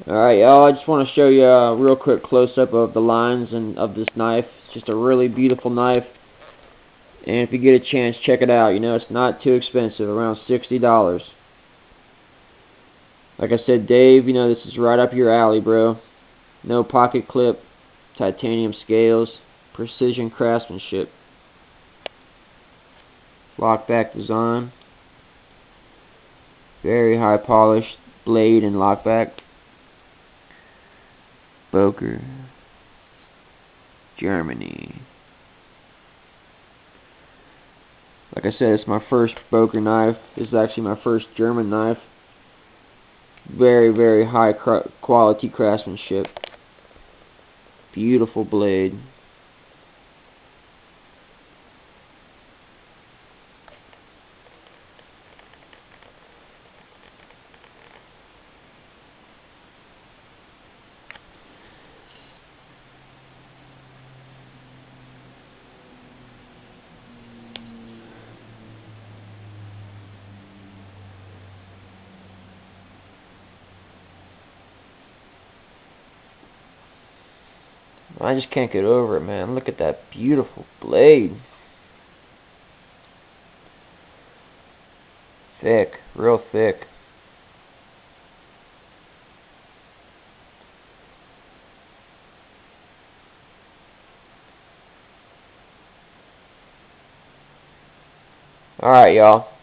Alright, y'all, I just want to show you a real quick close-up of the lines and of this knife. It's just a really beautiful knife, and if you get a chance, check it out. You know, it's not too expensive, around $60. Like I said, Dave, you know, this is right up your alley, bro. No pocket clip, titanium scales, precision craftsmanship, lockback design, very high polished blade and lockback. Boker, Germany. Like I said, it's my first Boker knife. This is actually my first German knife. Very, very high quality craftsmanship. Beautiful blade. I just can't get over it, man. Look at that beautiful blade. Thick, real thick. Alright, y'all.